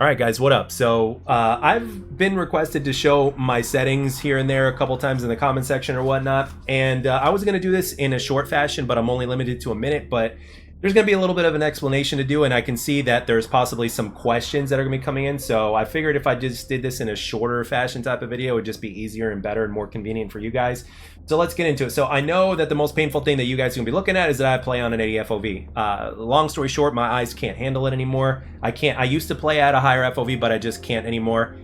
All right, guys, what up? So I've been requested to show my settings here and there a couple times in the comment section or whatnot, and I was going to do this in a short fashion, but I'm only limited to a minute, but there's going to be a little bit of an explanation to do, and I can see that there's possibly some questions that are going to be coming in, so I figured if I just did this in a shorter fashion type of video, it would just be easier and better and more convenient for you guys. So let's get into it. So I know that the most painful thing that you guys are going to be looking at is that I play on an 80 FOV. Long story short, my eyes can't handle it anymore. I used to play at a higher FOV, but I just can't anymore.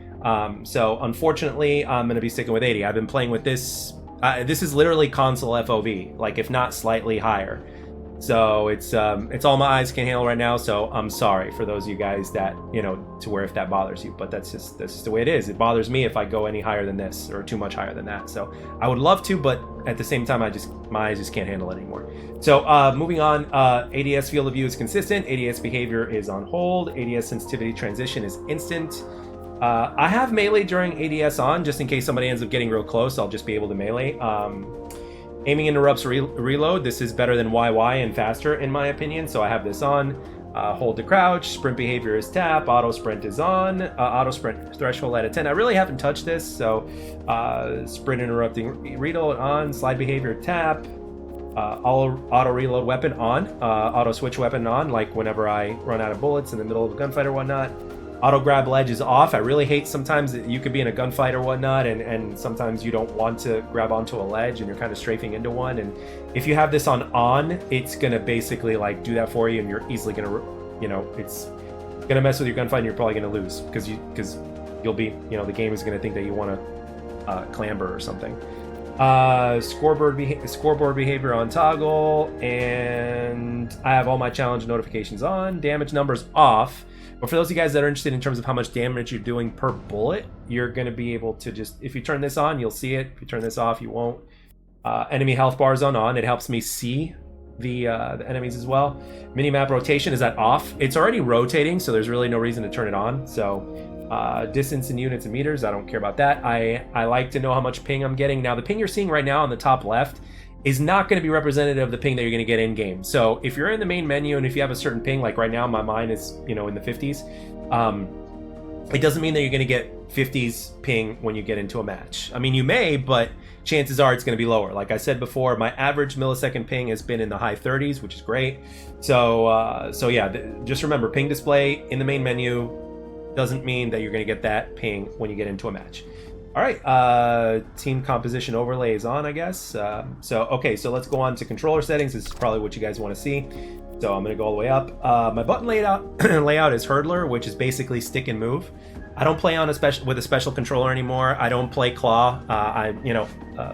So unfortunately, I'm going to be sticking with 80. I've been playing with this. This is literally console FOV, like if not slightly higher. So it's all my eyes can handle right now. So I'm sorry for those of you guys that, you know, to where if that bothers you, but that's just the way it is. It bothers me if I go any higher than this or too much higher than that. So I would love to, but at the same time, my eyes just can't handle it anymore. So moving on, ADS field of view is consistent. ADS behavior is on hold. ADS sensitivity transition is instant. I have melee during ADS on, just in case somebody ends up getting real close. I'll just be able to melee. Aiming interrupts reload. This is better than YY and faster in my opinion, so I have this on. Hold to crouch. Sprint behavior is tap. Auto sprint is on. Auto sprint threshold at a 10. I really haven't touched this, so sprint interrupting reload on. Slide behavior tap. Auto reload weapon on. Auto switch weapon on, like whenever I run out of bullets in the middle of a gunfight or whatnot. Auto grab ledge is off. I really hate sometimes that you could be in a gunfight or whatnot, and sometimes you don't want to grab onto a ledge and you're kind of strafing into one. And if you have this on, it's gonna basically like do that for you, and you're easily gonna, you know, it's gonna mess with your gunfight, and you're probably gonna lose because you'll be, you know, the game is gonna think that you want to clamber or something. Scoreboard behavior on toggle, and I have all my challenge notifications on. Damage numbers off. But for those of you guys that are interested in terms of how much damage you're doing per bullet, you're going to be able to just, if you turn this on, you'll see it. If you turn this off, you won't. Enemy health bars on. It helps me see the enemies as well. Minimap rotation is at off. It's already rotating, so there's really no reason to turn it on. So distance in units and meters, I don't care about that. I like to know how much ping I'm getting. Now, the ping you're seeing right now on the top left is not going to be representative of the ping that you're going to get in game. So if you're in the main menu and if you have a certain ping, like right now mine is, you know, in the 50s, it doesn't mean that you're going to get 50s ping when you get into a match. I mean, you may, but chances are it's going to be lower. Like I said before, my average millisecond ping has been in the high 30s, which is great. So yeah, just remember, ping display in the main menu doesn't mean that you're going to get that ping when you get into a match. All right, team composition overlay is on, I guess. Okay, so let's go on to controller settings. This is probably what you guys want to see. So I'm gonna go all the way up. My button layout is hurdler, which is basically stick and move. I don't play on with a special controller anymore. I don't play claw.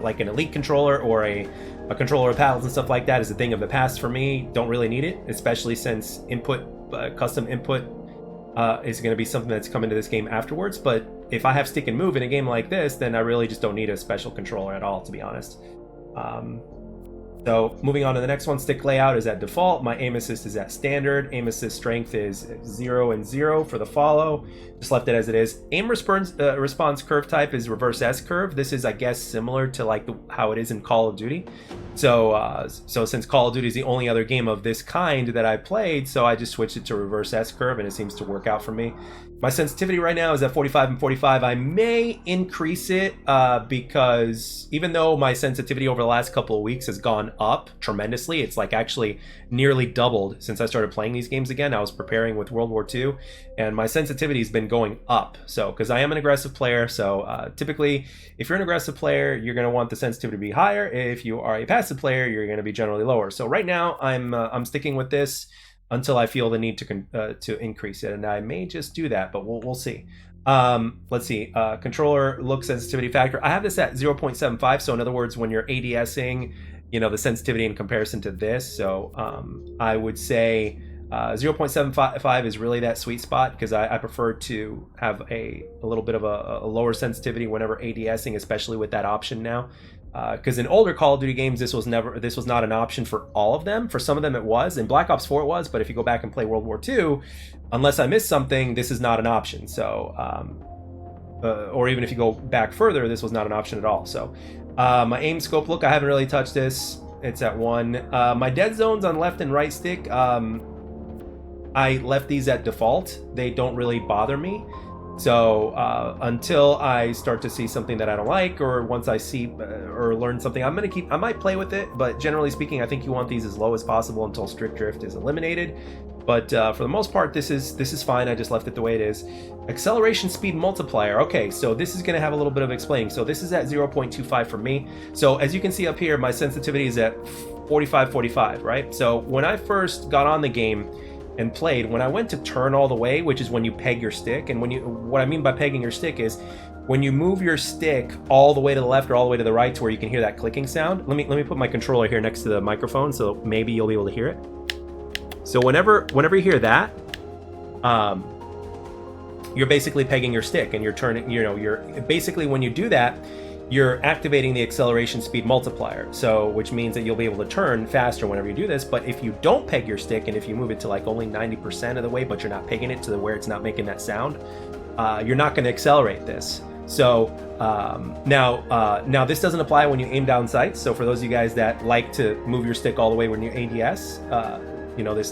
Like an elite controller or a controller with paddles and stuff like that is a thing of the past for me. Don't really need it, especially since custom input is going to be something that's coming to this game afterwards. But if I have stick and move in a game like this, then I really just don't need a special controller at all, to be honest. So moving on to the next one, stick layout is at default. My aim assist is at standard. Aim assist strength is 0 and 0 for the follow. Just left it as it is. Aim response curve type is reverse S curve. This is, I guess, similar to like how it is in Call of Duty. So since Call of Duty is the only other game of this kind that I played, so I just switched it to reverse S curve, and it seems to work out for me. My sensitivity right now is at 45 and 45. I may increase it because even though my sensitivity over the last couple of weeks has gone up tremendously, it's like actually nearly doubled since I started playing these games again. I was preparing with World War II, and my sensitivity has been going up. So because I am an aggressive player, so typically if you're an aggressive player, you're going to want the sensitivity to be higher. If you are a passive player, you're going to be generally lower. So right now I'm sticking with this until I feel the need to increase it, and I may just do that, but we'll see. Let's see. Controller look sensitivity factor. I have this at 0.75. So in other words, when you're ADSing, you know, the sensitivity in comparison to this. So I would say 0.75 is really that sweet spot, because I prefer to have a little bit of a lower sensitivity whenever ADSing, especially with that option now. Because in older Call of Duty games, this was not an option for all of them. For some of them it was. In Black Ops 4 it was, but if you go back and play World War II, unless I missed something, this is not an option. So, or even if you go back further, this was not an option at all. So, my aim scope look, I haven't really touched this. It's at 1. My dead zones on left and right stick, I left these at default. They don't really bother me. So until I start to see something that I don't like, or once I see or learn something, I might play with it, but generally speaking, I think you want these as low as possible until strict drift is eliminated. But for the most part, this is fine. I just left it the way it is. Acceleration speed multiplier. Okay, so this is going to have a little bit of explaining. So this is at 0.25 for me. So as you can see up here, my sensitivity is at 45, right? So when I first got on the game and played, when I went to turn all the way, which is when you peg your stick, and what I mean by pegging your stick is when you move your stick all the way to the left or all the way to the right to where you can hear that clicking sound. Let me put my controller here next to the microphone so maybe you'll be able to hear it. So whenever you hear that, you're basically pegging your stick and you're turning, you're basically, when you do that, you're activating the acceleration speed multiplier. So which means that you'll be able to turn faster whenever you do this. But if you don't peg your stick, and if you move it to like only 90% of the way, but you're not pegging it to where it's not making that sound, you're not going to accelerate this. So now this doesn't apply when you aim down sights. So for those of you guys that like to move your stick all the way when you ADS,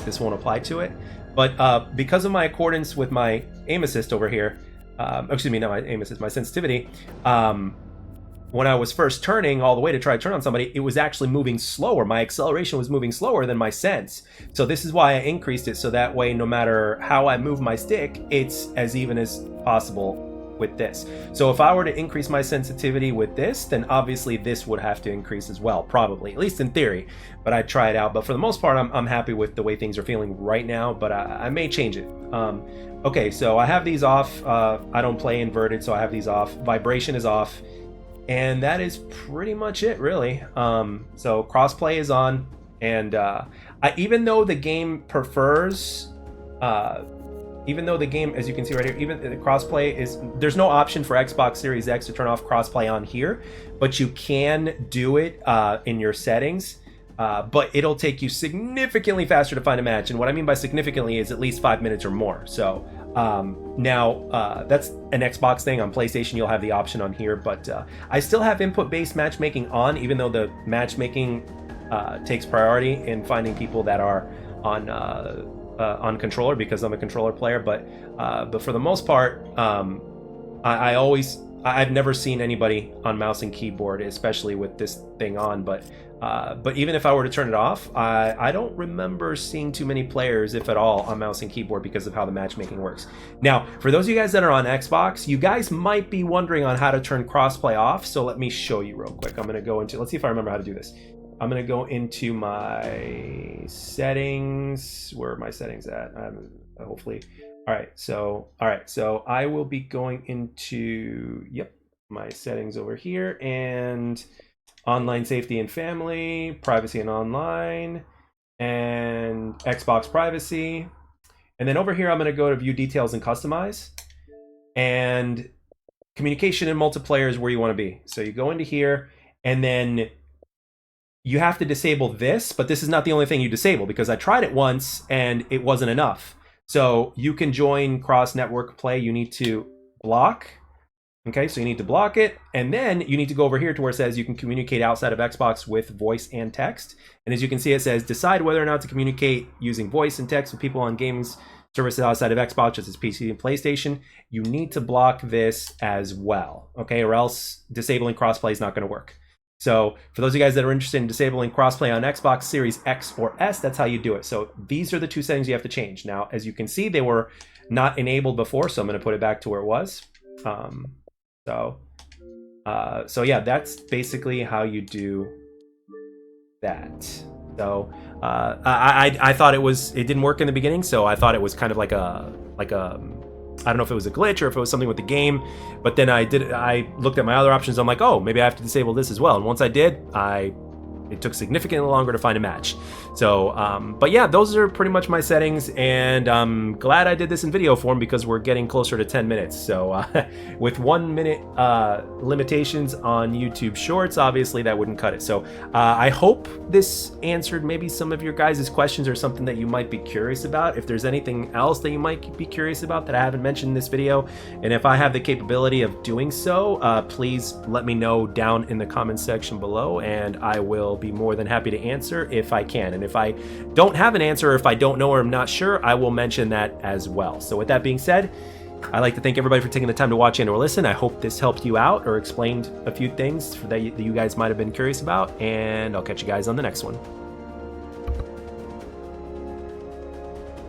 this won't apply to it. But because of my accordance with my aim assist over here, excuse me, not my aim assist, my sensitivity, when I was first turning all the way to try to turn on somebody, it was actually moving slower. My acceleration was moving slower than my sense. So this is why I increased it, so that way no matter how I move my stick, it's as even as possible with this. So if I were to increase my sensitivity with this, then obviously this would have to increase as well, probably, at least in theory. But I'd try it out. But for the most part, I'm happy with the way things are feeling right now, but I may change it. Okay, so I have these off. I don't play inverted, so I have these off. Vibration is off. And that is pretty much it, really. So crossplay is on, and even though the game prefers, even though the game, as you can see right here, even the crossplay is, there's no option for Xbox Series X to turn off crossplay on here, but you can do it in your settings. But it'll take you significantly faster to find a match, and what I mean by significantly is at least 5 minutes or more. So now that's an Xbox thing. On PlayStation you'll have the option on here, but I still have input-based matchmaking on, even though the matchmaking takes priority in finding people that are on controller, because I'm a controller player. But for the most part, I've never seen anybody on mouse and keyboard, especially with this thing on. But even if I were to turn it off, I don't remember seeing too many players, if at all, on mouse and keyboard because of how the matchmaking works. Now, for those of you guys that are on Xbox, you guys might be wondering on how to turn crossplay off. So let me show you real quick. I'm going to go into, let's see if I remember how to do this. I'm going to go into my settings. Where are my settings at? Hopefully. All right. So I will be going into, my settings over here, and online safety and family, privacy and online, and Xbox privacy. And then over here, I'm going to go to view details and customize, and communication and multiplayer is where you want to be. So you go into here, and then you have to disable this, but this is not the only thing you disable, because I tried it once and it wasn't enough. So you can join cross network play. You need to block. Okay, so you need to block it, and then you need to go over here to where it says you can communicate outside of Xbox with voice and text. And as you can see, it says decide whether or not to communicate using voice and text with people on gaming services outside of Xbox, such as PC and PlayStation. You need to block this as well, okay, or else disabling crossplay is not going to work. So for those of you guys that are interested in disabling crossplay on Xbox Series X or S, that's how you do it. So these are the two settings you have to change. Now, as you can see, they were not enabled before, so I'm going to put it back to where it was. So yeah, that's basically how you do that. So I thought it didn't work in the beginning, so I thought it was kind of like a I don't know if it was a glitch or if it was something with the game, but then I looked at my other options. I'm like, oh, maybe I have to disable this as well. And once I did, it took significantly longer to find a match. So, but yeah, those are pretty much my settings, and I'm glad I did this in video form because we're getting closer to 10 minutes. So with 1 minute limitations on YouTube Shorts, obviously that wouldn't cut it. So I hope this answered maybe some of your guys' questions or something that you might be curious about. If there's anything else that you might be curious about that I haven't mentioned in this video, and if I have the capability of doing so, please let me know down in the comments section below, and I will be more than happy to answer if I can. And if I don't have an answer, or if I don't know or I'm not sure, I will mention that as well. So with that being said, I'd like to thank everybody for taking the time to watch and or listen. I hope this helped you out or explained a few things that you guys might have been curious about, and I'll catch you guys on the next one.